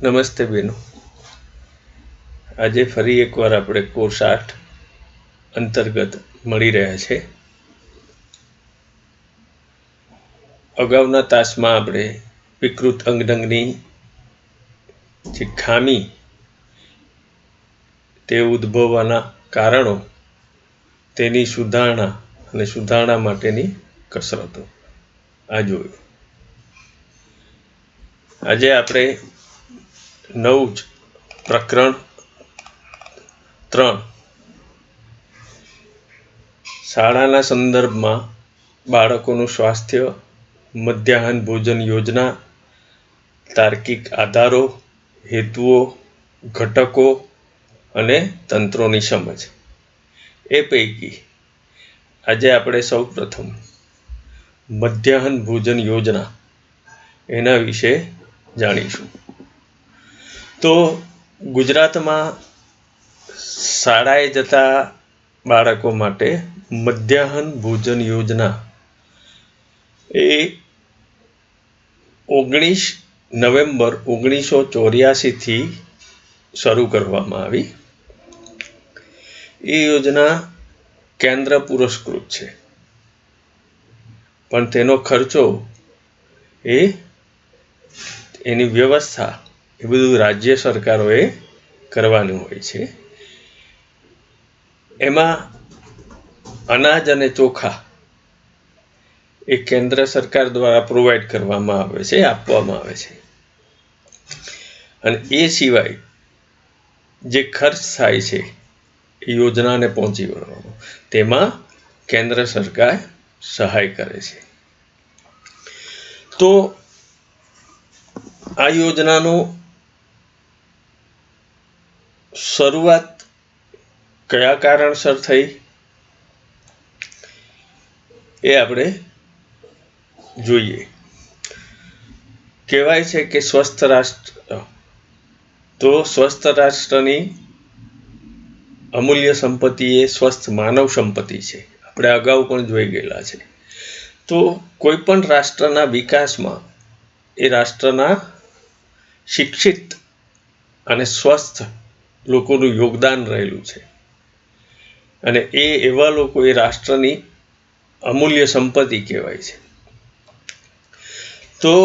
નમસ્તે બેનો. આજે ફરી એકવાર આપણે કોર્સ 8 અંતર્ગત મળી રહ્યા છે. અગાઉના તાસમાં આપણે વિકૃત અંગની જે ખામી તે ઉદ્ભવવાના કારણો, તેની સુધારણા અને સુધારણા માટેની કસરતો આ જોયું. આજે આપણે નવું જ પ્રકરણ 3 શાળાના સંદર્ભમાં બાળકોનું સ્વાસ્થ્ય, મધ્યાહન ભોજન યોજના, તાર્કિક આધારો, હેતુઓ, ઘટકો અને તંત્રોની સમજ. એ પૈકી આજે આપણે સૌ પ્રથમ મધ્યાહન ભોજન યોજના એના વિશે જાણીશું. તો ગુજરાતમાં શાળાએ જતા બાળકો માટે મધ્યાહન ભોજન યોજના એ 19 નવેમ્બર 1984થી શરૂ કરવામાં આવી. એ યોજના કેન્દ્ર પુરસ્કૃત છે, પણ તેનો ખર્ચો એની વ્યવસ્થા એ બધું રાજ્ય સરકારોએ કરવાનું હોય છે. એમાં અનાજ અને ચોખા એ કેન્દ્ર સરકાર દ્વારા પ્રોવાઈડ કરવામાં આવે છે, આપવામાં આવે છે. અને એ સિવાય જે ખર્ચ થાય છે એ યોજનાને પહોંચી વળવાનો, તેમાં કેન્દ્ર સરકાર સહાય કરે છે. તો આ યોજનાનું શરૂઆત કયા કારણસર થઈ એ આપણે જોઈએ. કહેવાય છે કે સ્વસ્થ રાષ્ટ્રની અમૂલ્ય સંપત્તિ એ સ્વસ્થ માનવ સંપત્તિ છે. આપણે અગાઉ પણ જોઈ ગયેલા છે. તો કોઈ પણ રાષ્ટ્રના વિકાસમાં એ રાષ્ટ્રના શિક્ષિત અને સ્વસ્થ લોકોનું યોગદાન રહેલું છે. અને એવા લોકો એ રાષ્ટ્રની અમૂલ્ય સંપત્તિ કહેવાય છે. તો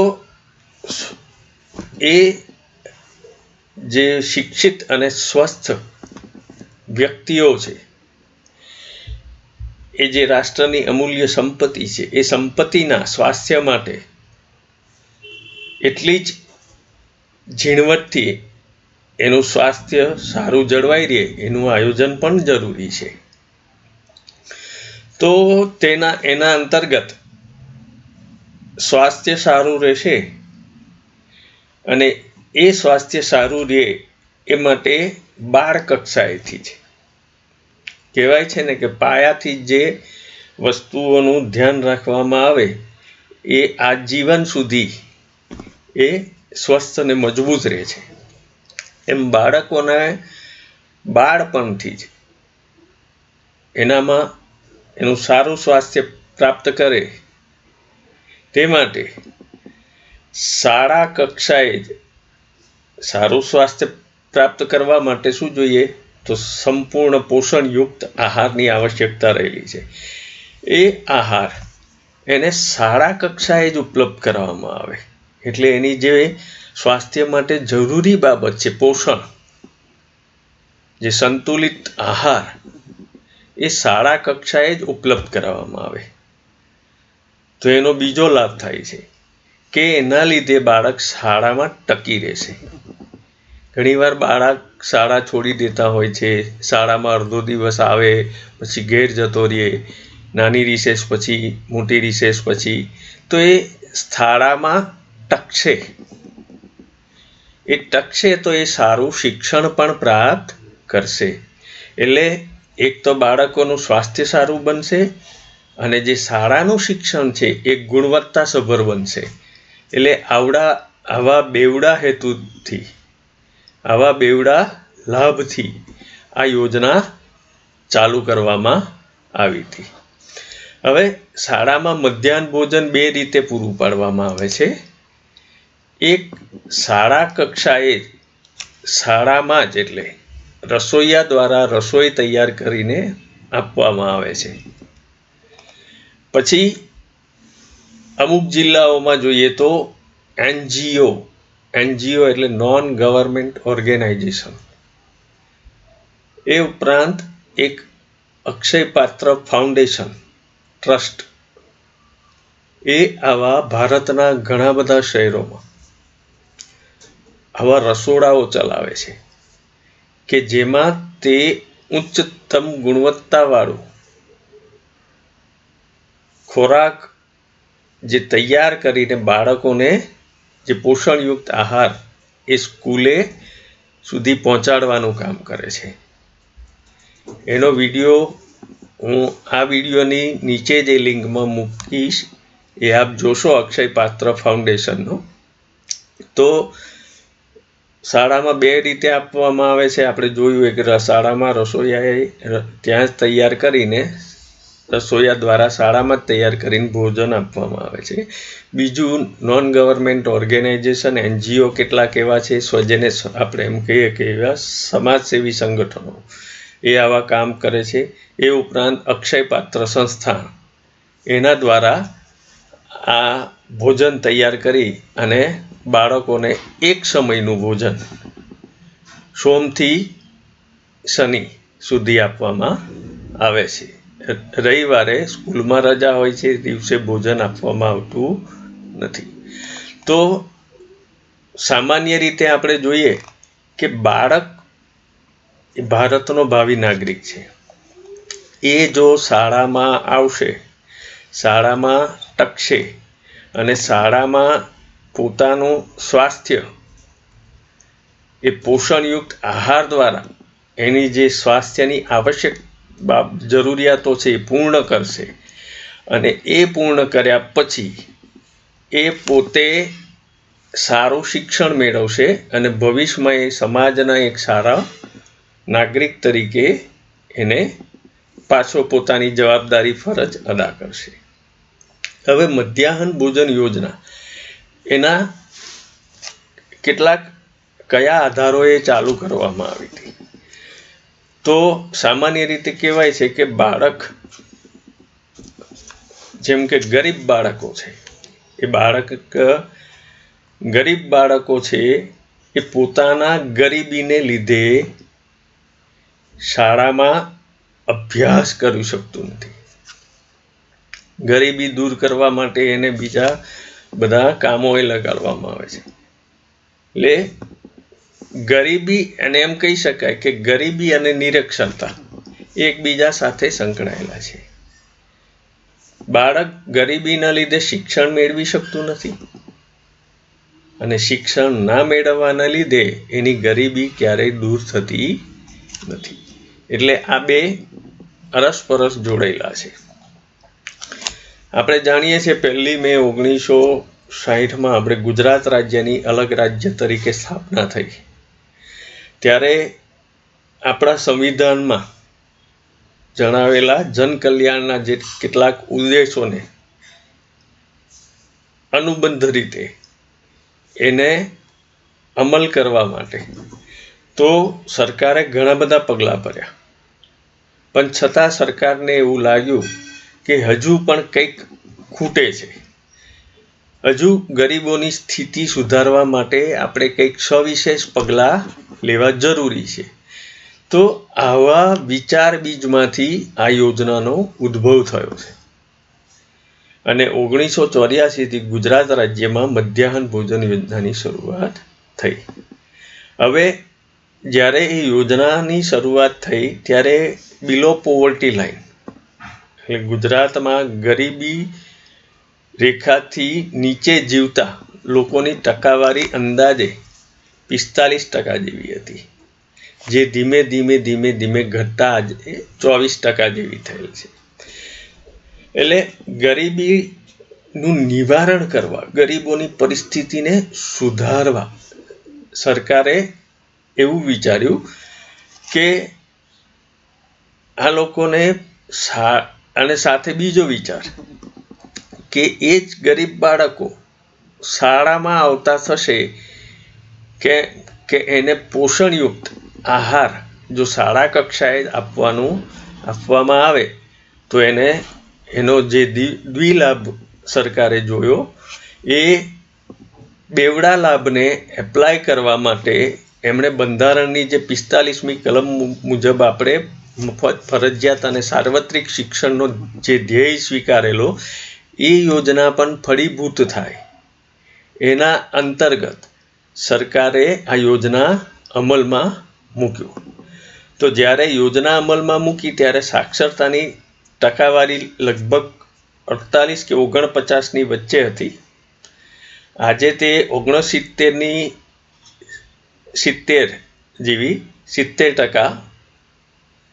એ જે શિક્ષિત અને સ્વસ્થ વ્યક્તિઓ છે, એ જે રાષ્ટ્રની અમૂલ્ય સંપત્તિ છે, એ સંપત્તિના સ્વાસ્થ્ય માટે એટલી જ ઝીણવટથી એનું સ્વાસ્થ્ય સારું જળવાઈ રહે એનું આયોજન પણ જરૂરી છે. તો એના અંતર્ગત સ્વાસ્થ્ય સારું રહેશે અને એ સ્વાસ્થ્ય સારું રહે એ માટે બાળ કક્ષાએથી જ કહેવાય છે ને કે પાયાથી જે વસ્તુઓનું ધ્યાન રાખવામાં આવે એ આજીવન સુધી એ સ્વસ્થ અને મજબૂત રહે છે. એમ બાળકોને બાળપણથી જ એનામાં એનું સારું સ્વાસ્થ્ય પ્રાપ્ત કરે તે માટે શાળા કક્ષાએ જ સારું સ્વાસ્થ્ય પ્રાપ્ત કરવા માટે શું જોઈએ? તો સંપૂર્ણ પોષણયુક્ત આહારની આવશ્યકતા રહેલી છે. એ આહાર એને શાળા કક્ષાએ જ ઉપલબ્ધ કરવામાં આવે. એટલે એની જે સ્વાસ્થ્ય માટે જરૂરી બાબત છે, પોષણ, જે સંતુલિત આહાર, એ શાળા કક્ષાએ જ ઉપલબ્ધ કરાવવામાં આવે. તો એનો બીજો લાભ થાય છે કે એના લીધે બાળક શાળામાં ટકી રહેશે. ઘણીવાર બાળક શાળા છોડી દેતા હોય છે, શાળામાં અડધો દિવસ આવે પછી ઘેર જતો રહે, નાની રિસેસ પછી, મોટી રિસેસ પછી. તો એ શાળામાં ટકશે તો એ સારું શિક્ષણ પણ પ્રાપ્ત કરશે. એટલે એક તો બાળકોનું સ્વાસ્થ્ય સારું બનશે અને જે શાળાનું શિક્ષણ છે એ ગુણવત્તાસભર બનશે. એટલે આવા બેવડા હેતુથી, આવા બેવડા લાભથી આ યોજના ચાલુ કરવામાં આવી હતી. હવે શાળામાં મધ્યાહન ભોજન 2 રીતે પૂરું પાડવામાં આવે છે. એક શાળા કક્ષાએ શાળામાં જ એટલે રસોઈયા દ્વારા રસોઈ તૈયાર કરીને આપવામાં આવે છે. પછી અમુક જિલ્લાઓમાં જોઈએ તો એનજીઓ એટલે નોન ગવર્મેન્ટ ઓર્ગેનાઇઝેશન, એ ઉપરાંત એક અક્ષયપાત્ર ફાઉન્ડેશન ટ્રસ્ટ, એ આવા ભારતના ઘણા બધા શહેરોમાં આવા રસોડાઓ ચલાવે છે કે જેમાં તે ઉચ્ચતમ ગુણવત્તાવાળું ખોરાક જે તૈયાર કરીને બાળકોને જે પોષણયુક્ત આહાર એ સ્કૂલે સુધી પહોંચાડવાનું કામ કરે છે. એનો વિડીયો હું આ વિડીયોની નીચે જે લિંકમાં મૂકીશ એ આપ જોશો, અક્ષયપાત્ર ફાઉન્ડેશનનો. તો શાળામાં 2 રીતે આપવામાં આવે છે. આપણે જોયું કે શાળામાં રસોઈયાએ ત્યાં જ તૈયાર કરીને, રસોઈયા દ્વારા શાળામાં જ તૈયાર કરીને ભોજન આપવામાં આવે છે. બીજું, નોન ગવર્મેન્ટ ઓર્ગેનાઇઝેશન એનજીઓ કેટલાક એવા છે, જેને આપણે એમ કહીએ કે એવા સમાજસેવી સંગઠનો, એ આવા કામ કરે છે. એ ઉપરાંત અક્ષયપાત્ર સંસ્થા, એના દ્વારા આ ભોજન તૈયાર કરી અને બાળકોને એક સમયનું ભોજન સોમથી શનિ સુધી આપવામાં આવે છે. રવિવારે સ્કૂલમાં રજા હોય છે, દિવસે ભોજન આપવામાં આવતું નથી. તો સામાન્ય રીતે આપણે જોઈએ કે બાળક એ ભારતનો ભાવિ નાગરિક છે. એ જો શાળામાં આવશે, શાળામાં ટકશે અને શાળામાં પોતાનું સ્વાસ્થ્ય એ પોષણયુક્ત આહાર દ્વારા એની જે સ્વાસ્થ્યની આવશ્યક જરૂરિયાતો છે એ પૂર્ણ કરશે, અને એ પૂર્ણ કર્યા પછી એ પોતે સારું શિક્ષણ મેળવશે અને ભવિષ્યમાં એ સમાજના એક સારા નાગરિક તરીકે એને પાછો પોતાની જવાબદારી ફરજ અદા કરશે. હવે મધ્યાહન ભોજન યોજના, એના કેટલાક કયા આધારોએ ચાલુ કરવામાં આવી હતી? તો સામાન્ય રીતે કહેવાય છે કે બાળક, જેમ કે ગરીબ બાળકો છે, ગરીબ બાળકો છે એ પોતાના ગરીબીને લીધે શાળામાં અભ્યાસ કરી શકતું નથી. ગરીબી દૂર કરવા માટે એને બીજા બધા કામોએ લગાડવામાં આવે છે. એટલે ગરીબી, અને એમ કહી શકાય કે ગરીબી અને નિરક્ષરતા એકબીજા સાથે સંકળાયેલા છે. બાળક ગરીબીના લીધે શિક્ષણ મેળવી શકતું નથી, અને શિક્ષણ ના મેળવવાના લીધે એની ગરીબી ક્યારેય દૂર થતી નથી. એટલે આ બે અરસપરસ જોડાયેલા છે. આપણે જાણીએ છીએ 1 મે 1960માં આપણે ગુજરાત રાજ્યની અલગ રાજ્ય તરીકે સ્થાપના થઈ. ત્યારે આપણા સંવિધાનમાં જણાવેલા જનકલ્યાણના જે કેટલાક ઉદ્દેશોને અનુબંધ રીતે એને અમલ કરવા માટે તો સરકારે ઘણા બધા પગલાં ભર્યા, પણ છતાં સરકારને એવું લાગ્યું કે હજુ પણ કંઈક ખૂટે છે. હજુ ગરીબોની સ્થિતિ સુધારવા માટે આપણે કંઈક સવિશેષ પગલાં લેવા જરૂરી છે. તો આવા વિચાર બીજમાંથી આ યોજનાનો ઉદ્ભવ થયો છે, અને 1984થી ગુજરાત રાજ્યમાં મધ્યાહન ભોજન યોજનાની શરૂઆત થઈ. હવે જ્યારે એ યોજનાની શરૂઆત થઈ ત્યારે બિલો પોવર્ટી લાઈન, એટલે ગુજરાતમાં ગરીબી રેખાથી નીચે જીવતા લોકોની ટકાવારી અંદાજે 45% જેવી હતી, જે ધીમે ધીમે ઘટતા આજે 24% જેવી થયેલ છે. એટલે ગરીબીનું નિવારણ કરવા, ગરીબોની પરિસ્થિતિને સુધારવા સરકારે એવું વિચાર્યું કે આ લોકોને, અને સાથે બીજો વિચાર કે એ જ ગરીબ બાળકો શાળામાં આવતા થશે કે એને પોષણયુક્ત આહાર જો શાળા કક્ષાએ આપવામાં આવે તો એનો જે દ્વિલાભ સરકારે જોયો એ બેવડા લાભને એપ્લાય કરવા માટે એમણે બંધારણની જે 45મી કલમ મુજબ આપણે મફત ફરજિયાત અને સાર્વત્રિક શિક્ષણનો જે ધ્યેય સ્વીકારેલો એ યોજના પણ ફળીભૂત થાય એના અંતર્ગત સરકારે આ યોજના અમલમાં મૂક્યું. તો જ્યારે યોજના અમલમાં મૂકી ત્યારે સાક્ષરતાની ટકાવારી લગભગ 48 કે 49ની વચ્ચે હતી. આજે તે 69 જેવી 70%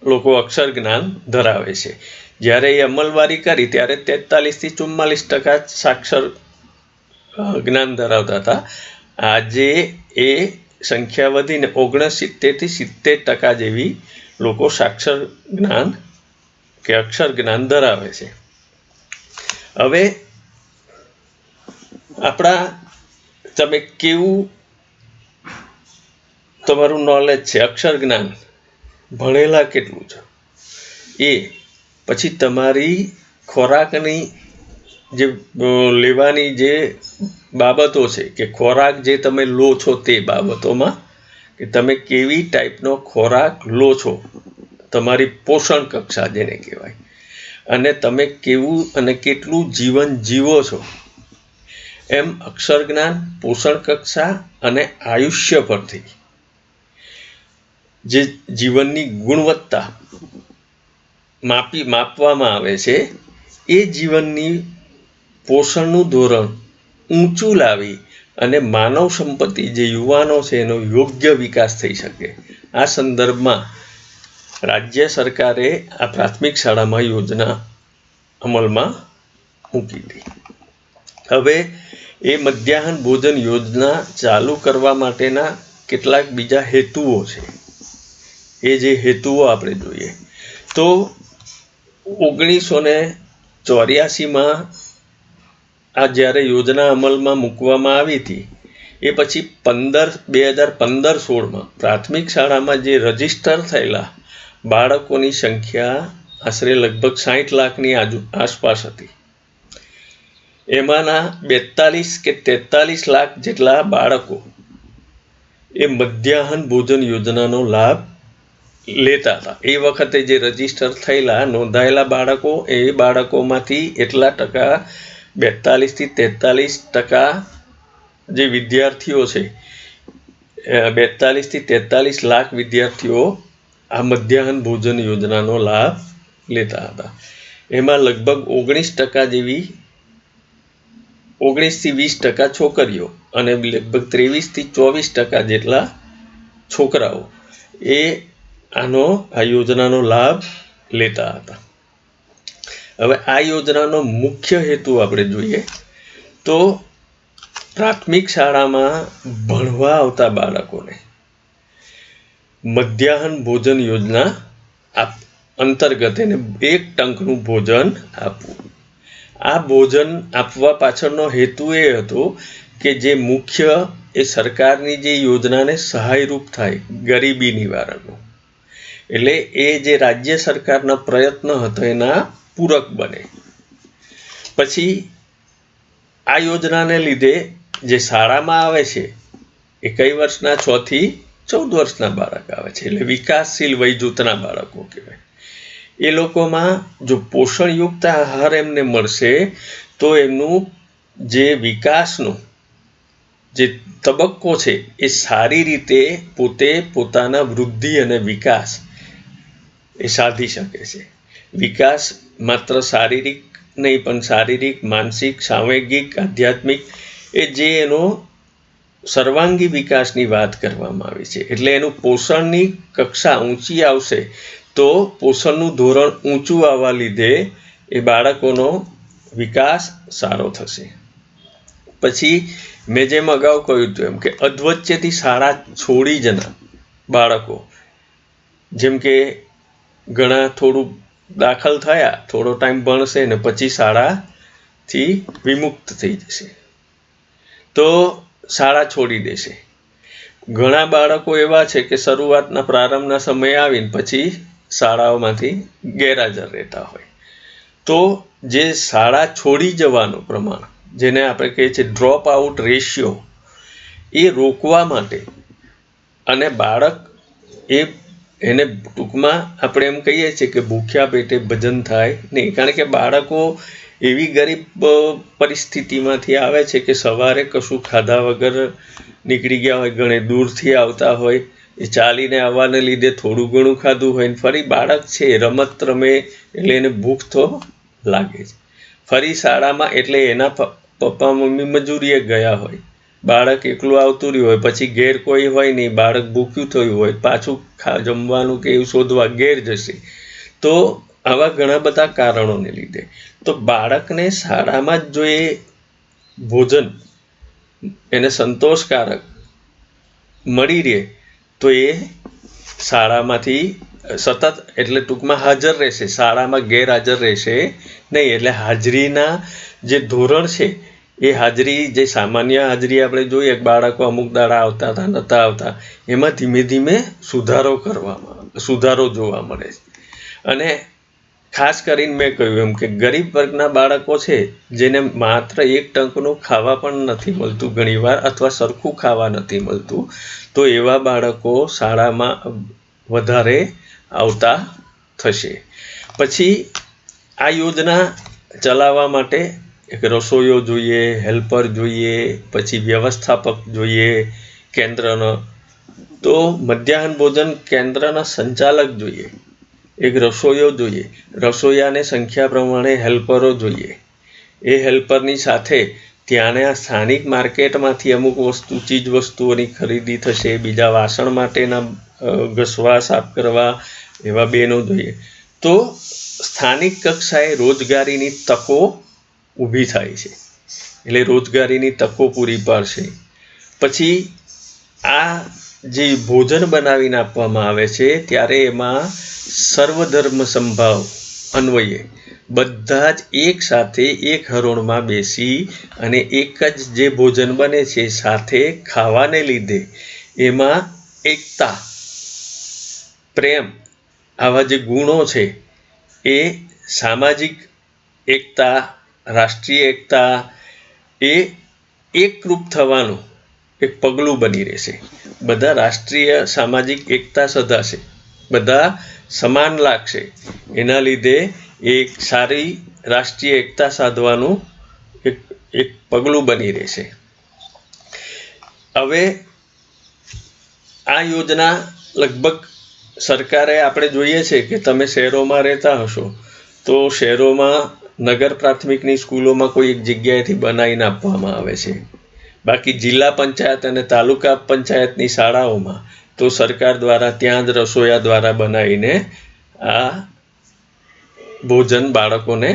લોકો અક્ષર જ્ઞાન ધરાવે છે. જ્યારે એ અમલવારી કરી ત્યારે 43 થી 44% સાક્ષર જ્ઞાન ધરાવતા હતા. આજે એ સંખ્યા વધીને 69 થી 70% જેવી લોકો સાક્ષર જ્ઞાન કે અક્ષર જ્ઞાન ધરાવે છે. હવે તમે કેવું તમારું નોલેજ છે, અક્ષર જ્ઞાન ભણેલા કેટલું છે, એ પછી તમારી ખોરાકની જે લેવાની જે બાબતો છે કે ખોરાક જે તમે લો છો તે બાબતોમાં કે તમે કેવી ટાઈપનો ખોરાક લો છો, તમારી પોષણ કક્ષા જેને કહેવાય, અને તમે કેવું અને કેટલું જીવન જીવો છો, એમ અક્ષર જ્ઞાન, પોષણ કક્ષા અને આયુષ્ય પરથી જે જીવનની ગુણવત્તા માપવામાં આવે છે એ જીવનની પોષણનું ધોરણ ઊંચું લાવી અને માનવ સંપત્તિ જે યુવાનો છે એનો યોગ્ય વિકાસ થઈ શકે. આ સંદર્ભમાં રાજ્ય સરકારે આ પ્રાથમિક શાળામાં યોજના અમલમાં મૂકી હતી. હવે એ મધ્યાહન ભોજન યોજના ચાલુ કરવા માટેના કેટલાક બીજા હેતુઓ છે. એ જે હેતુઓ આપણે જોઈએ તો 1984માં આ જ્યારે યોજના અમલમાં મૂકવામાં આવી હતી એ પછી 2015-16માં પ્રાથમિક શાળામાં જે રજીસ્ટર થયેલા બાળકોની સંખ્યા આશરે લગભગ 60 લાખની આસપાસ હતી. એમાંના 42 કે 43 લાખ જેટલા બાળકો એ મધ્યાહન ભોજન યોજનાનો લાભ લેતા હતા. એ વખતે જે રજીસ્ટર થયેલા નોંધાયેલા બાળકો એ બાળકોમાંથી એટલા ટકા 42 થી 43% જે વિદ્યાર્થીઓ છે, 42 થી 43 લાખ વિદ્યાર્થીઓ આ મધ્યાહન ભોજન યોજનાનો લાભ લેતા હતા. એમાં લગભગ 19% જેવી 19 થી 20% છોકરીઓ અને લગભગ 23 થી 24% જેટલા છોકરાઓ એ આ યોજનાનો લાભ લેતા હતા. હવે આ યોજનાનો મુખ્ય હેતુ આપણે જોઈએ તો પ્રાથમિક શાળામાં ભણવા આવતા બાળકોને મધ્યાહન ભોજન યોજના અંતર્ગત એને 1 ટંકનું ભોજન આપવું. આ ભોજન આપવા પાછળનો હેતુ એ હતો કે જે મુખ્ય એ સરકારની જે યોજનાને સહાયરૂપ થાય ગરીબી નિવારણનો, એટલે એ જે રાજ્ય સરકારના પ્રયત્ન હતો એના પૂરક બને. પછી આ યોજનાને લીધે જે શાળામાં આવે છે એ કઈ વર્ષના 6 થી 14 વર્ષના બાળક આવે છે, એટલે વિકાસશીલ વય જૂથના બાળકો કહેવાય. એ લોકોમાં જો પોષણયુક્ત આહાર એમને મળશે તો એમનું જે વિકાસનો જે તબક્કો છે એ સારી રીતે પોતાના વૃદ્ધિ અને વિકાસ એ સાધી શકે છે. વિકાસ માત્ર શારીરિક નહીં પણ શારીરિક, માનસિક, સાંવેગિક, આધ્યાત્મિક એ જે એનો સર્વાંગી વિકાસની વાત કરવામાં આવી છે. એટલે એનું પોષણની કક્ષા ઊંચી આવશે તો પોષણનું ધોરણ ઊંચું આવવા લીધે એ બાળકોનો વિકાસ સારો થશે. પછી મેં જેમ અગાઉ કહ્યું હતું એમ કે અધવચ્ચેથી શાળા છોડી જનાર બાળકો, જેમ કે ઘણા થોડું દાખલ થયા, થોડો ટાઈમ ભણશે ને પછી શાળાથી વિમુક્ત થઈ જશે. તો શાળા છોડી દેશે. ઘણા બાળકો એવા છે કે શરૂઆતના પ્રારંભના સમયે આવીને પછી શાળાઓમાંથી ગેરહાજર રહેતા હોય. તો જે શાળા છોડી જવાનું પ્રમાણ, જેને આપણે કહીએ છીએ ડ્રોપ આઉટ રેશિયો, એ રોકવા માટે અને બાળક એને ટૂંકમાં આપણે એમ કહીએ છીએ કે ભૂખ્યા પેટે ભજન થાય નહીં. કારણ કે બાળકો એવી ગરીબ પરિસ્થિતિમાંથી આવે છે કે સવારે કશું ખાધા વગર નીકળી ગયા હોય, ઘણે દૂરથી આવતા હોય, એ ચાલીને આવવાને લીધે થોડું ઘણું ખાધું હોય, ફરી બાળક છે રમત રમે એટલે એને ભૂખ તો લાગે છે. ફરી શાળામાં એટલે એના પપ્પા મમ્મી મજૂરીએ ગયા હોય, બાળક એકલું આવતું રહ્યું હોય, પછી ઘેર કોઈ હોય નહીં, બાળક ભૂખ્યું થયું હોય, પાછું જમવાનું કે એવું શોધવા ઘેર જશે. તો આવા ઘણા બધા કારણોને લીધે તો બાળકને શાળામાં જ જો એ ભોજન એને સંતોષકારક મળી રહે તો એ શાળામાંથી સતત એટલે ટૂંકમાં હાજર રહેશે, શાળામાં ગેરહાજર રહેશે નહીં. એટલે હાજરીના જે ધોરણ છે એ હાજરી, જે સામાન્ય હાજરી આપણે જોઈએ બાળકો અમુક દાડા આવતા હતા, નહોતા આવતા, એમાં ધીમે ધીમે સુધારો જોવા મળે છે. અને ખાસ કરીને મેં કહ્યું એમ કે ગરીબ વર્ગના બાળકો છે જેને માત્ર એક ટંકનું ખાવા પણ નથી મળતું ઘણીવાર, અથવા સરખું ખાવા નથી મળતું, તો એવા બાળકો શાળામાં વધારે આવતા થશે. પછી આ યોજના ચલાવવા માટે એક રસોઈયો જોઈએ, હેલ્પર જોઈએ, પછી વ્યવસ્થાપક જોઈએ કેન્દ્રનો, તો મધ્યાહન ભોજન કેન્દ્રના સંચાલક જોઈએ, એક રસોઈયો જોઈએ, રસોઈયાને સંખ્યા પ્રમાણે હેલ્પરો જોઈએ. એ હેલ્પરની સાથે ત્યાંના સ્થાનિક માર્કેટમાંથી અમુક ચીજ વસ્તુઓની ખરીદી થશે, બીજા વાસણ માટેના ઘસવા સાફ કરવા એવા બહેનો જોઈએ. તો સ્થાનિક કક્ષાએ રોજગારીની તકો ઊભી થાય છે, એટલે રોજગારીની તકો પૂરી પાડશે. પછી આ જે ભોજન બનાવીને આપવામાં આવે છે ત્યારે એમાં સર્વધર્મ સંભાવ અન્વયે બધા જ એક સાથે એક હરોળમાં બેસી અને એક જ જે ભોજન બને છે સાથે ખાવાને લીધે એમાં એકતા, પ્રેમ, આવા જે ગુણો છે એ સામાજિક એકતા, રાષ્ટ્રીય એકતા, એ એકરૂપ થવાનું એક પગલું બની રહેશે. બધા રાષ્ટ્રીય સામાજિક એકતા સધાશે, બધા સમાન લાગશે, એના લીધે એક સારી રાષ્ટ્રીય એકતા સાધવાનું એક પગલું બની રહેશે. હવે આ યોજના લગભગ સરકારે, આપણે જોઈએ છે કે તમે શહેરોમાં રહેતા હશો તો શહેરોમાં નગર પ્રાથમિકની સ્કૂલોમાં કોઈ એક જગ્યાએથી બનાવીને આપવામાં આવે છે. બાકી જિલ્લા પંચાયત અને તાલુકા પંચાયતની શાળાઓમાં તો સરકાર દ્વારા ત્યાં જ રસોઈયા દ્વારા બનાવીને આ ભોજન બાળકોને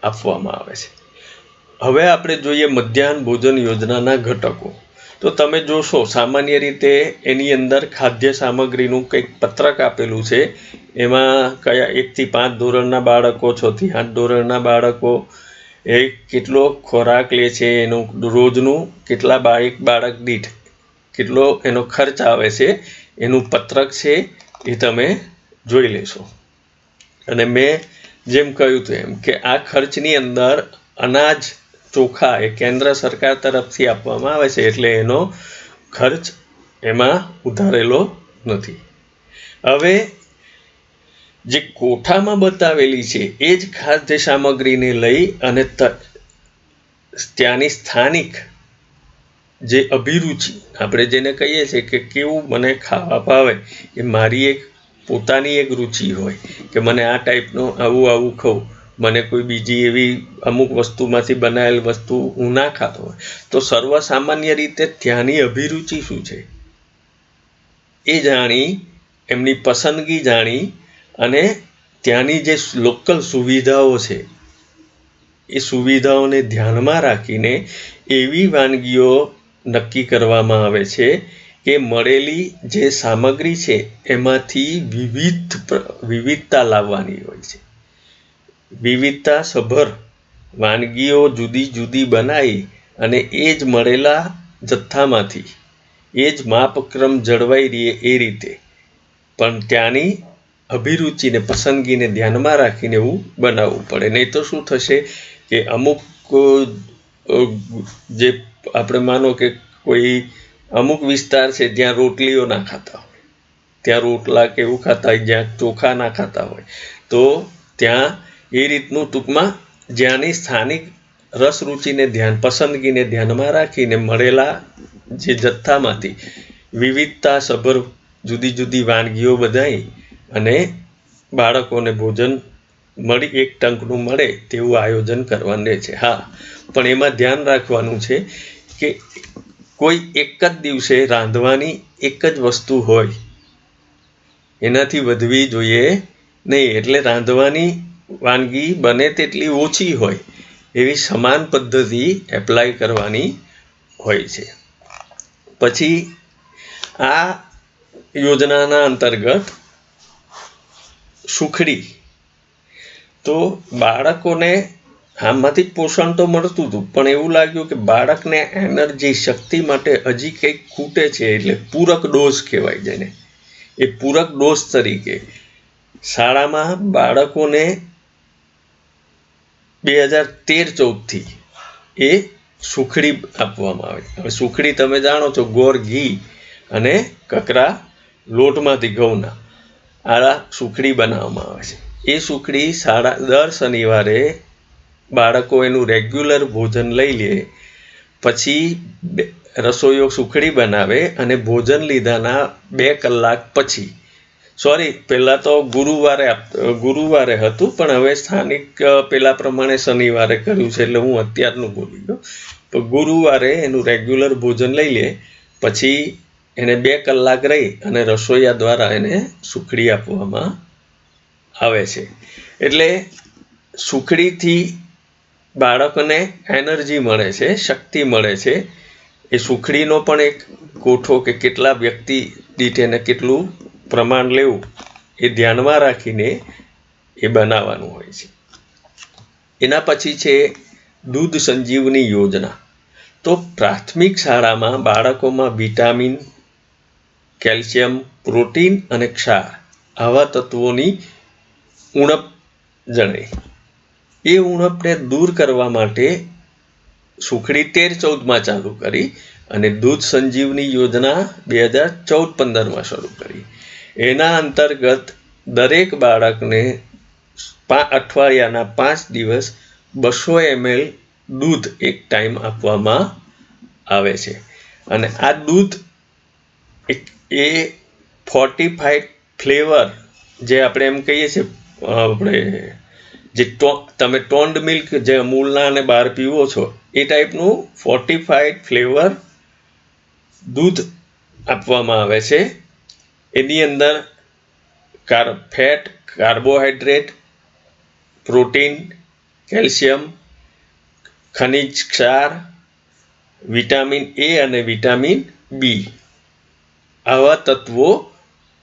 આપવામાં આવે છે. હવે આપણે જોઈએ મધ્યાહન ભોજન યોજનાના ઘટકો. તો તમે જોશો સામાન્ય રીતે એની અંદર ખાદ્ય સામગ્રીનું કંઈક પત્રક આપેલું છે. એમાં કયા 1 થી 5 ધોરણના બાળકો, 6 થી 8 ધોરણના બાળકો એ કેટલો ખોરાક લે છે, એનું રોજનું કેટલા એક બાળક દીઠ કેટલો એનો ખર્ચ આવે છે, એનું પત્રક છે, એ તમે જોઈ લેશો. અને મેં જેમ કહ્યું હતું એમ કે આ ખર્ચની અંદર અનાજ ચોખા એ કેન્દ્ર સરકાર તરફથી આપવામાં આવે છે, એટલે એનો ખર્ચ એમાં ઉધારેલો નથી. હવે જે કોઠામાં બતાવેલી છે એ જ ખાદ્ય સામગ્રીને લઈ અને ત્યાંની સ્થાનિક જે અભિરુચિ, આપણે જેને કહીએ છીએ કે કેવું મને ખાવા ભાવે, એ મારી એક પોતાની એક રુચિ હોય કે મને આ ટાઈપનું આવું ખાઉં, મને કોઈ બીજી એવી અમુક વસ્તુમાંથી બનાવેલ વસ્તુ હું ના ખાતો હોય, તો સર્વસામાન્ય રીતે ત્યાંની અભિરુચિ શું છે એ જાણી, એમની પસંદગી જાણી અને ત્યાંની જે લોકલ સુવિધાઓ છે એ સુવિધાઓને ધ્યાનમાં રાખીને એવી વાનગીઓ નક્કી કરવામાં આવે છે કે મળેલી જે સામગ્રી છે એમાંથી વિવિધતા લાવવાની હોય છે. વિવિધતા સભર વાનગીઓ જુદી જુદી બનાવી અને એ જ મળેલા જથ્થામાંથી એ જ માપક્રમ જળવાઈ રહે એ રીતે, પણ ત્યાંની અભિરુચિને પસંદગીને ધ્યાનમાં રાખીને એવું બનાવવું પડે. નહીં તો શું થશે કે અમુક જે આપણે માનો કે કોઈ અમુક વિસ્તાર છે જ્યાં રોટલીઓ ના ખાતા હોય, ત્યાં રોટલા કે એવું ખાતા હોય, જ્યાં ચોખા ના ખાતા હોય, તો ત્યાં એ રીતનું ટૂંકમાં જ્યાંની સ્થાનિક રસરૂચિને પસંદગીને ધ્યાનમાં રાખીને મળેલા જે જથ્થામાંથી વિવિધતાસભર જુદી જુદી વાનગીઓ બનાવી અને બાળકોને ભોજન એક ટંકનું મળે તેવું આયોજન કરવાનું છે. હા, પણ એમાં ધ્યાન રાખવાનું છે કે કોઈ એક જ દિવસે રાંધવાની એક જ વસ્તુ હોય, એનાથી વધવી જોઈએ નહીં. એટલે રાંધવાની વાનગી બને તેટલી ઓછી હોય એવી સમાન પદ્ધતિ એપ્લાય કરવાની હોય છે. પછી આ યોજનાના અંતર્ગત સુખડી, તો બાળકોને આમાંથી પોષણ તો મળતું હતું, પણ એવું લાગ્યું કે બાળકને એનર્જી, શક્તિ માટે હજી કંઈક ખૂટે છે. એટલે પૂરક ડોઝ કહેવાય જેને, એ પૂરક ડોઝ તરીકે શાળામાં બાળકોને 2013-14થી એ સુખડી આપવામાં આવે. હવે સુખડી તમે જાણો છો, ગોળ, ઘી અને કકરા લોટમાંથી ઘઉંના આ સુખડી બનાવવામાં આવે છે. એ સુખડી દર શનિવારે બાળકો એનું રેગ્યુલર ભોજન લઈ લે, પછી રસોઈયો સુખડી બનાવે અને ભોજન લીધાના 2 કલાક પછી, પહેલાં તો ગુરુવારે હતું, પણ હવે સ્થાનિક પેલા પ્રમાણે શનિવારે કર્યું છે, એટલે હું અત્યારનું બોલી ગયો. તો ગુરુવારે એનું રેગ્યુલર ભોજન લઈ લે, પછી એને 2 કલાક રહી અને રસોઈયા દ્વારા એને સુખડી આપવામાં આવે છે. એટલે સુખડીથી બાળકોને એનર્જી મળે છે, શક્તિ મળે છે. એ સુખડીનો પણ એક કોઠો કે કેટલા વ્યક્તિ દીઠ એને કેટલું પ્રમાણ લેવું એ ધ્યાનમાં રાખીને એ બનાવવાનું હોય છે. એના પછી છે દૂધ સંજીવની યોજના. તો પ્રાથમિક શાળામાં બાળકોમાં વિટામિન, કેલ્શિયમ, પ્રોટીન અને ક્ષાર આવા તત્વોની ઉણપ જણાય. એ ઉણપને દૂર કરવા માટે સુખડી 13-14માં ચાલુ કરી અને દૂધ સંજીવની યોજના 2014-15માં શરૂ કરી. એના અંતર્ગત દરેક બાળકને અઠવાડિયાના 5 દિવસ 200 ml દૂધ એક ટાઈમ આપવામાં આવે છે. અને આ દૂધ એ ફોર્ટિફાઈડ ફ્લેવર, જે આપણે એમ કહીએ છીએ, જે તમે ટોન્ડ મિલ્ક જે અમૂલના અને બહાર પીવો છો એ ટાઈપનું ફોર્ટિફાઈડ ફ્લેવર દૂધ આપવામાં આવે છે. એની અંદર ફેટ, કાર્બોહાઈડ્રેટ, પ્રોટીન, કેલ્શિયમ, ખનિજ ક્ષાર, વિટામિન એ અને વિટામિન બી આવા તત્વો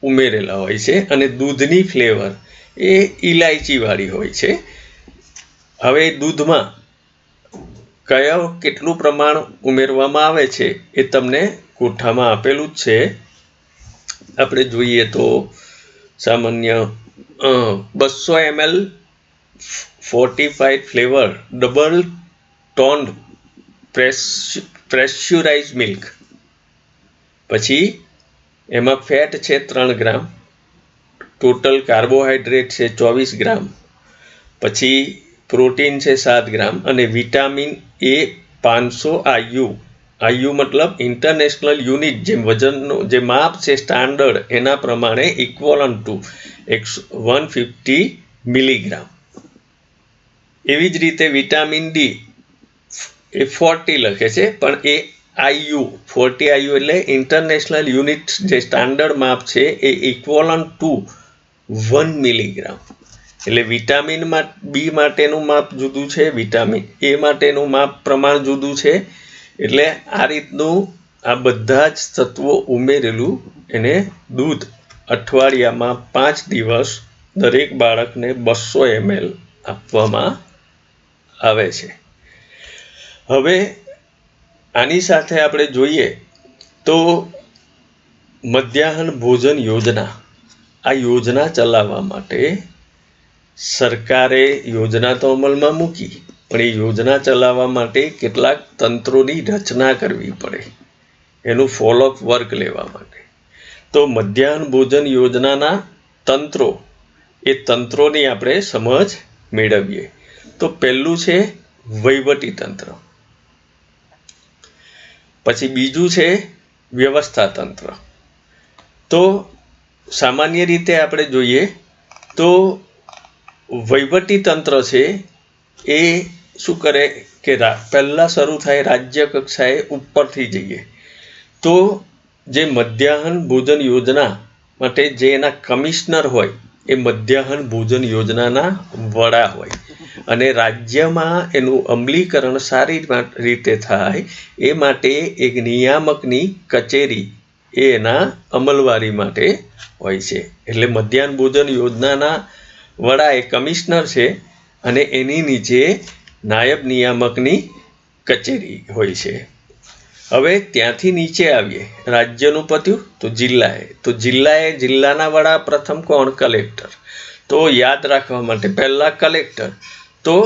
ઉમેરેલા હોય છે. અને દૂધની ફ્લેવર એ ઇલાયચીવાળી હોય છે. હવે દૂધમાં કેટલું પ્રમાણ ઉમેરવામાં આવે છે એ તમને કોઠામાં આપેલું જ છે. આપણે જોઈએ તો સામાન્ય 200 ml fortified flavour double toned pressurise milk. પછી એમાં ફેટ છે 3 ગ્રામ, ટોટલ કાર્બોહાઈડ્રેટ છે 24 ગ્રામ, પછી પ્રોટીન છે 7 ગ્રામ અને વિટામિન એ 500 IU મતલબ ઇન્ટરનેશનલ યુનિટ, જે વજનનો જે માપ છે સ્ટાન્ડર્ડ, એના પ્રમાણે ઇક્વલન્ટ ટુ 150 મિલીગ્રામ. એવી જ રીતે વિટામિન ડી એ 40 લખે છે, પણ એ 40 IU એટલે ઇન્ટરનેશનલ યુનિટ, જે સ્ટાન્ડર્ડ માપ છે એ ઇક્વલન્ટ ટુ 1 મિલીગ્રામ. એટલે વિટામિન બી માટેનું માપ જુદું છે, વિટામિન એ માટેનું માપ પ્રમાણ જુદું છે. એટલે આ રીતનું આ બધા જ તત્વો ઉમેરેલું એને દૂધ અઠવાડિયામાં 5 દિવસ દરેક બાળકને 200 ml આપવામાં આવે છે. હવે આની સાથે આપણે જોઈએ તો મધ્યાહન ભોજન યોજના, આ યોજના ચલાવવા માટે સરકારે યોજના તો અમલમાં મૂકી, પણ એ યોજના ચલાવવા માટે કેટલાક તંત્રોની રચના કરવી પડે, એનું ફોલોઅપ વર્ક લેવા માટે. તો મધ્યાહન ભોજન યોજનાના તંત્રો, એ તંત્રોની આપણે સમજ મેળવીએ. તો પહેલું છે વહીવટી તંત્ર, પછી બીજું છે વ્યવસ્થા તંત્ર. તો સામાન્ય રીતે આપણે જોઈએ તો વહીવટી તંત્ર છે એ શું કરે કે પહેલાં શરૂ થાય રાજ્ય કક્ષાએ ઉપરથી જઈએ તો જે મધ્યાહન ભોજન યોજના માટે જે એના કમિશનર હોય એ મધ્યાહન ભોજન યોજનાના વડા હોય, અને રાજ્યમાં એનું અમલીકરણ સારી રીતે થાય એ માટે એક નિયામકની કચેરી એ એના અમલવારી માટે હોય છે. એટલે મધ્યાહન ભોજન યોજનાના વડા એ કમિશનર છે અને એની નીચે નાયબ નિયામકની કચેરી હોય છે. હવે ત્યાંથી નીચે આવીએ, રાજ્યનું પત્યું તો જિલ્લાએ. તો જિલ્લાના વડા પ્રથમ કોણ? કલેક્ટર. તો યાદ રાખવા માટે પહેલાં કલેક્ટર, તો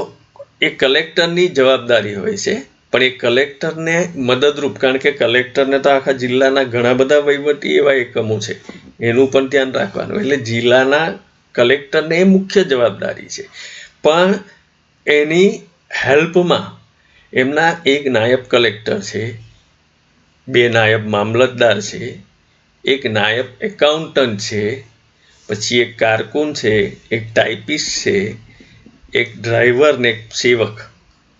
એ કલેક્ટરની જવાબદારી હોય છે, પણ એ કલેક્ટરને મદદરૂપ, કારણ કે કલેક્ટરને તો આખા જિલ્લાના ઘણા બધા વહીવટી એવા એકમો છે, એનું પણ ધ્યાન રાખવાનું. એટલે જિલ્લાના કલેક્ટરને એ મુખ્ય જવાબદારી છે, પણ એની હેલ્પમાં એમના એક નાયબ કલેક્ટર છે, 2 નાયબ મામલતદાર છે, એક નાયબ એકાઉન્ટન્ટ છે, પછી એક કારકુન છે, એક ટાઈપિસ્ટ છે, એક ડ્રાઈવર ને એક સેવક.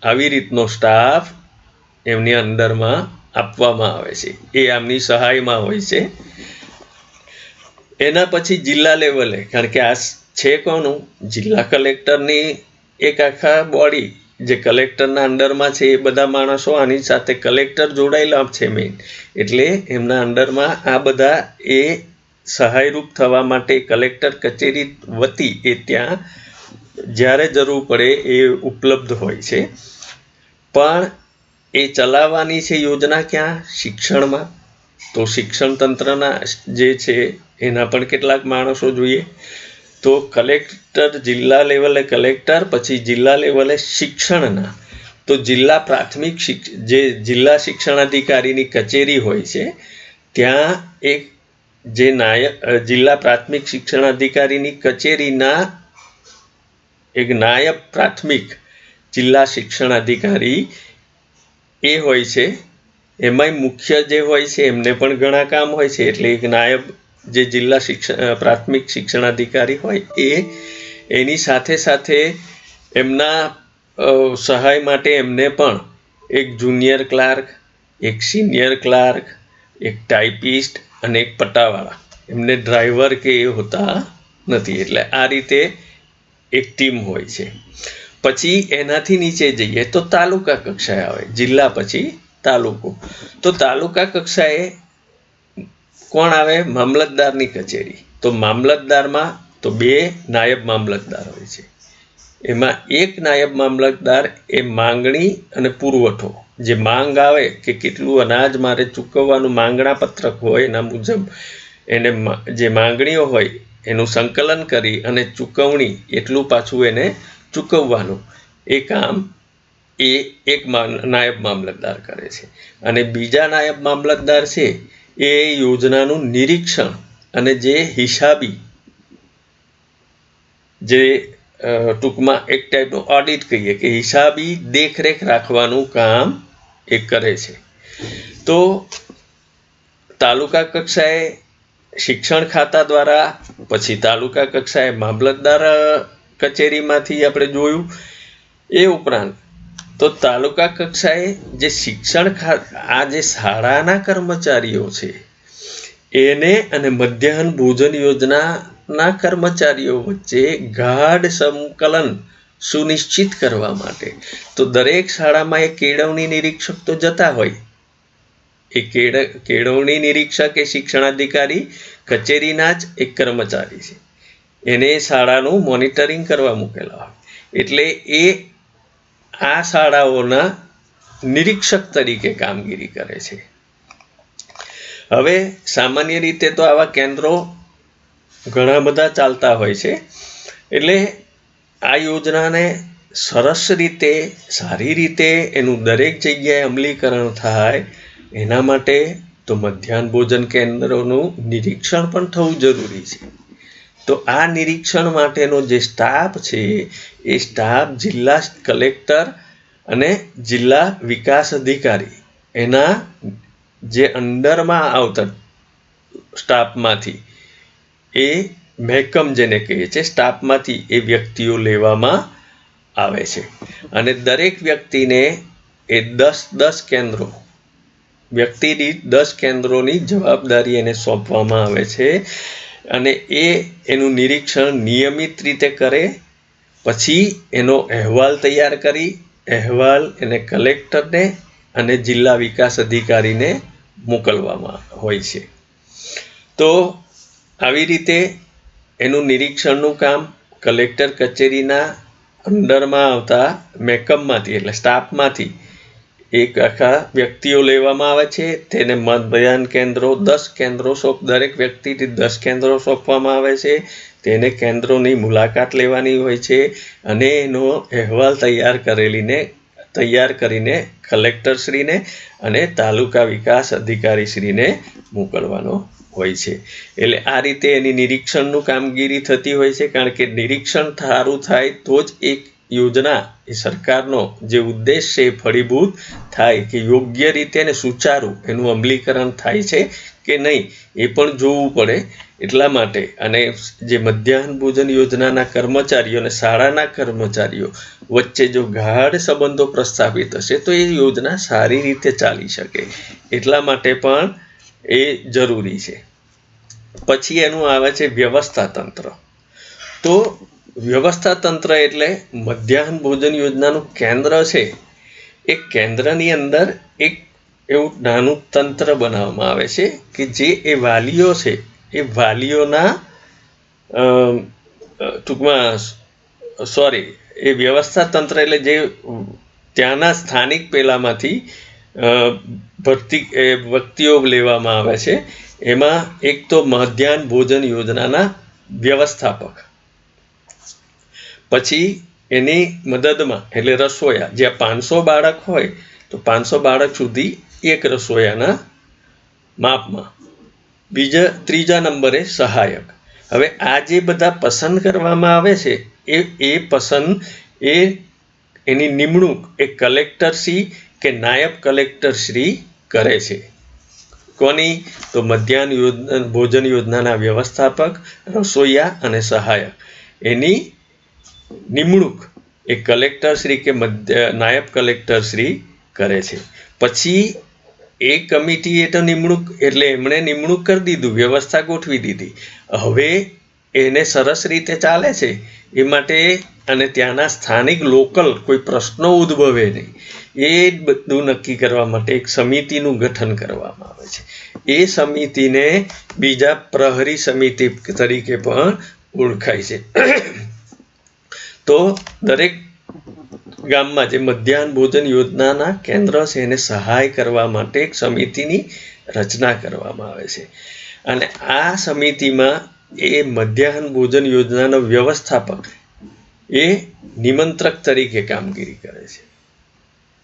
આવી રીતનો સ્ટાફ એમની અંદરમાં આપવામાં આવે છે, એ આમની સહાયમાં હોય છે. એના પછી જિલ્લા લેવલે, કારણ કે આ છે કોનું? જિલ્લા કલેક્ટરની એક આખા બોડી જે કલેક્ટરના અંડરમાં છે, એ બધા માણસો આની સાથે કલેક્ટર જોડાયેલા છે મેઇન, એટલે એમના અંડરમાં આ બધા એ સહાયરૂપ થવા માટે કલેક્ટર કચેરી વતી એ ત્યાં જ્યારે જરૂર પડે એ ઉપલબ્ધ હોય છે. પણ એ ચલાવવાની છે યોજના ક્યાં? શિક્ષણમાં. તો શિક્ષણ તંત્રના જે છે એના પણ કેટલાક માણસો જોઈએ. તો કલેક્ટર, જિલ્લા લેવલે કલેક્ટર, પછી જિલ્લા લેવલે શિક્ષણના, તો જિલ્લા પ્રાથમિક જે જિલ્લા શિક્ષણાધિકારીની કચેરી હોય છે ત્યાં એક જે જિલ્લા પ્રાથમિક શિક્ષણાધિકારીની કચેરીના એક નાયબ પ્રાથમિક જિલ્લા શિક્ષણાધિકારી એ હોય છે. એમાંય મુખ્ય જે હોય છે એમને પણ ઘણા કામ હોય છે, એટલે એક નાયબ જે જિલ્લા પ્રાથમિક શિક્ષણાધિકારી હોય એની સાથે સાથે એમના સહાય માટે એમને પણ એક જુનિયર ક્લાર્ક, એક સિનિયર ક્લાર્ક, એક ટાઈપિસ્ટ અને એક પટ્ટાવાળા, એમને ડ્રાઈવર કે એ હોતા નથી. એટલે આ રીતે એક ટીમ હોય છે. પછી એનાથી નીચે જઈએ તો તાલુકા કક્ષાએ આવે, જિલ્લા પછી તાલુકો. તો તાલુકા કક્ષાએ કોણ આવે? મામલતદારની કચેરી. તો મામલતદારમાં તો 2 નાયબ મામલતદાર હોય છે. એમાં એક નાયબ મામલતદાર એ માંગણી અને પુરવઠો, જે માંગ આવે કે કેટલું અનાજ મારે ચૂકવવાનું, માંગણા પત્રક હોય એના મુજબ એને જે માંગણીઓ હોય એનું સંકલન કરી અને ચૂકવણી એટલું પાછું એને ચૂકવવાનું, એ કામ એ એક નાયબ મામલતદાર કરે છે. અને બીજા નાયબ મામલતદાર છે એ યોજનાનું નિરીક્ષણ અને જે હિસાબી, જે ટૂંકમાં એક ટાઈપનું ઓડિટ કહીએ કે હિસાબી દેખરેખ રાખવાનું કામ એ કરે છે. તો તાલુકા કક્ષાએ શિક્ષણ ખાતા દ્વારા, પછી તાલુકા કક્ષાએ મામલતદાર કચેરીમાંથી આપણે જોયું. એ ઉપરાંત તો તાલુકા કક્ષાએ જે શિક્ષણ આ જે શાળાના કર્મચારીઓ છે એને અને મધ્યાહન ભોજન યોજનાના કર્મચારીઓ વચ્ચે ગાઢ સંકલન સુનિશ્ચિત કરવા માટે તો દરેક શાળામાં એક કેળવણી નિરીક્ષક તો જતા હોય. એ કેળવણી નિરીક્ષક એ શિક્ષણાધિકારી કચેરીના જ એક કર્મચારી છે, એને શાળાનું મોનિટરિંગ કરવા મૂકેલા હોય. એટલે એ આ શાળાઓના નિરીક્ષક તરીકે કામગીરી કરે છે. હવે સામાન્ય રીતે તો આવા કેન્દ્રો ઘણા બધા ચાલતા હોય છે, એટલે આ યોજનાને સરસ રીતે, સારી રીતે એનું દરેક જગ્યાએ અમલીકરણ થાય એના માટે તો મધ્યાહન ભોજન કેન્દ્રોનું નિરીક્ષણ પણ થવું જરૂરી છે. તો આ નિરીક્ષણ માટેનો જે સ્ટાફ છે એ સ્ટાફ જિલ્લા કલેક્ટર અને જિલ્લા વિકાસ અધિકારી એના જે અંડરમાં આવતા સ્ટાફમાંથી એ મહેકમ જેને કહીએ છીએ સ્ટાફમાંથી એ વ્યક્તિઓ લેવામાં આવે છે, અને દરેક વ્યક્તિને એ 10 કેન્દ્રો, વ્યક્તિ દીઠ 10 કેન્દ્રોની જવાબદારી એને સોંપવામાં આવે છે, અને એનું નિરીક્ષણ નિયમિત રીતે કરે, પછી એનો અહેવાલ તૈયાર કરી અહેવાલ એને કલેક્ટરને અને જિલ્લા વિકાસ અધિકારીને મોકલવામાં હોય છે. તો આવી રીતે એનું નિરીક્ષણનું કામ કલેક્ટર કચેરીના અંડરમાં આવતા મહેકમમાંથી એટલે સ્ટાફમાંથી એક આખા વ્યક્તિઓ લેવામાં આવે છે. તેને મતદાન કેન્દ્રો 10 કેન્દ્રો દરેક વ્યક્તિથી 10 કેન્દ્રો સોંપવામાં આવે છે. તેને કેન્દ્રોની મુલાકાત લેવાની હોય છે અને એનો અહેવાલ તૈયાર કરીને કલેક્ટરશ્રીને અને તાલુકા વિકાસ અધિકારીશ્રીને મોકલવાનો હોય છે. એટલે આ રીતે એની નિરીક્ષણનું કામગીરી થતી હોય છે, કારણ કે નિરીક્ષણ સારું થાય તો જ એક યોજના એ સરકારનો જે ઉદ્દેશ છે એ ફળીભૂત થાય, કે યોગ્ય રીતે અને સુચારું એનું અમલીકરણ થાય છે કે નહીં એ પણ જોવું પડે. એટલા માટે અને જે મધ્યાહન ભોજન યોજનાના કર્મચારીઓ અને શાળાના કર્મચારીઓ વચ્ચે જો ગાઢ સંબંધો પ્રસ્થાપિત હશે તો એ યોજના સારી રીતે ચાલી શકે, એટલા માટે પણ એ જરૂરી છે. પછી એનું આવે છે વ્યવસ્થા તંત્ર. તો વ્યવસ્થા તંત્ર એટલે મધ્યાહન ભોજન યોજનાનું કેન્દ્ર છે, એ કેન્દ્રની અંદર એક એવું નાનું તંત્ર બનાવવામાં આવે છે કે જે એ વાલીઓ છે એ વાલીઓના એ વ્યવસ્થા તંત્ર એટલે જે ત્યાંના સ્થાનિક પેલામાંથી વ્યક્તિઓ લેવામાં આવે છે. એમાં એક તો મધ્યાહન ભોજન યોજનાના વ્યવસ્થાપક, પછી એની મદદમાં એટલે રસોયા, જ્યાં 500 બાળક હોય તો 500 બાળક સુધી એક રસોયાના માપમાં. ત્રીજા નંબરે સહાયક. હવે આ જે બધા પસંદ કરવામાં આવે છે એની નિમણૂક એ કલેક્ટરશ્રી કે નાયબ કલેક્ટરશ્રી કરે છે. કોની? તો મધ્યાહન ભોજન યોજનાના વ્યવસ્થાપક, રસોઈયા અને સહાયક એની નિમણૂક એ કલેક્ટરશ્રી કે નાયબ કલેક્ટરશ્રી કરે છે. પછી એ કમિટી એ તો નિમણૂક એટલે એમણે નિમણૂક કરી દીધું, વ્યવસ્થા ગોઠવી દીધી. હવે એને સરસ રીતે ચાલે છે એ માટે અને ત્યાંના સ્થાનિક લોકલ કોઈ પ્રશ્નો ઉદ્ભવે નહીં એ બધું નક્કી કરવા માટે એક સમિતિનું ગઠન કરવામાં આવે છે. એ સમિતિને બીજા પ્રહરી સમિતિ તરીકે પણ ઓળખાય છે. તો દરેક ગામમાં જે મધ્યાહન ભોજન યોજનાના કેન્દ્ર છે એને સહાય કરવા માટે એક સમિતિની રચના કરવામાં આવે છે, અને આ સમિતિમાં એ મધ્યાહન ભોજન યોજનાનો વ્યવસ્થાપક એ નિમંત્રક તરીકે કામગીરી કરે છે.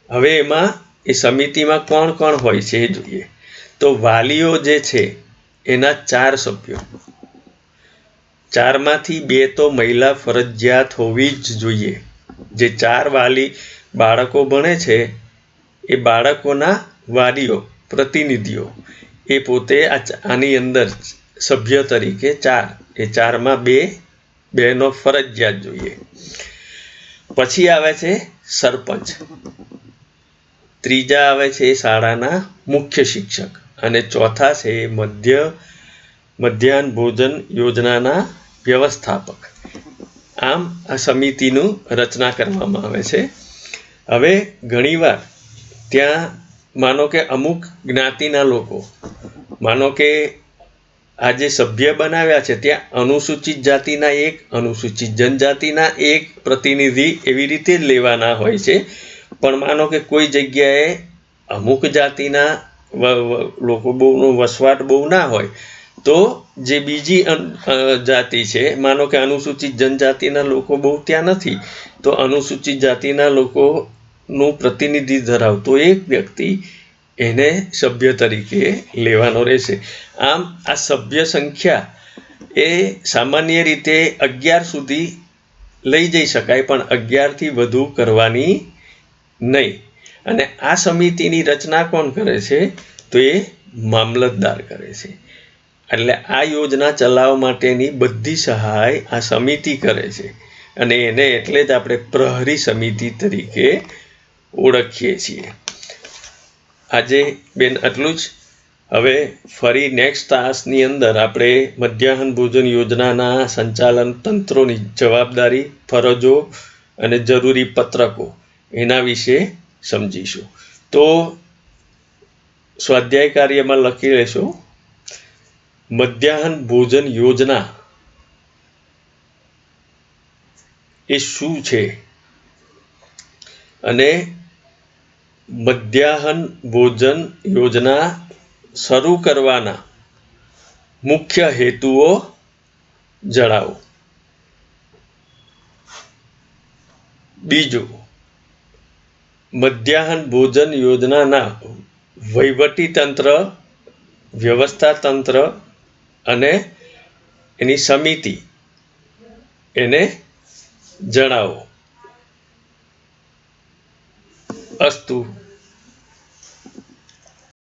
હવે એમાં એ સમિતિમાં કોણ કોણ હોય છે એ જોઈએ. તો વાલીઓ જે છે એના 4 સભ્યો, 4માંથી 2 તો મહિલા ફરજિયાત હોવી જ જોઈએ. જે 4 વાલી બાળકો ભણે છે એ બાળકોના વાલીઓ, પ્રતિનિધિઓ એ પોતે આની અંદર સભ્ય તરીકે 4, એ 4માં 2 બહેનો ફરજિયાત જોઈએ. પછી આવે છે સરપંચ, ત્રીજા આવે છે શાળાના મુખ્ય શિક્ષક, અને ચોથા છે મધ્યાહન ભોજન યોજનાના વ્યવસ્થાપક. આમ આ સમિતિનું રચના કરવામાં આવે છે. હવે ઘણીવાર ત્યાં માનો કે અમુક જ્ઞાતિના લોકો, માનો કે આ જે સભ્ય બનાવ્યા છે ત્યાં અનુસૂચિત જાતિના 1, અનુસૂચિત જનજાતિના 1 પ્રતિનિધિ એવી રીતે લેવાના હોય છે. પણ માનો કે કોઈ જગ્યાએ અમુક જાતિના લોકો બહુનો વસવાટ બહુ ના હોય, તો જે બીજી જાતિ છે, માનો કે અનુસૂચિત જનજાતિના લોકો બહુ ત્યાં નથી, તો અનુસૂચિત જાતિના લોકોનું પ્રતિનિધિ ધરાવતો એક વ્યક્તિ એને સભ્ય તરીકે લેવાનો રહેશે. આમ આ સભ્ય સંખ્યા એ સામાન્ય રીતે 11 સુધી લઈ જઈ શકાય, પણ 11થી વધુ કરવાની નહીં. અને આ સમિતિની રચના કોણ કરે છે? તો એ મામલતદાર કરે છે. એટલે આ યોજના ચલાવવા માટેની બધી સહાય આ સમિતિ કરે છે, અને એને એટલે જ આપણે પ્રહરી સમિતિ તરીકે ઓળખીએ છીએ. આજે બેન આટલું જ. હવે ફરી નેક્સ્ટ તાસની અંદર આપણે મધ્યાહન ભોજન યોજનાના સંચાલન તંત્રોની જવાબદારી, ફરજો અને જરૂરી પત્રકો એના વિશે સમજીશું. તો સ્વાધ્યાય કાર્યમાં લખી લેશો, મધ્યાહન ભોજન યોજના એ શું છે અને મધ્યાહન ભોજન યોજના શરૂ કરવાના મુખ્ય હેતુઓ જણાવો. બીજું, મધ્યાહન ભોજન યોજનાના વહીવટી તંત્ર, વ્યવસ્થા તંત્ર અને એની સમિતિ એને જણાવો. અસ્તુ.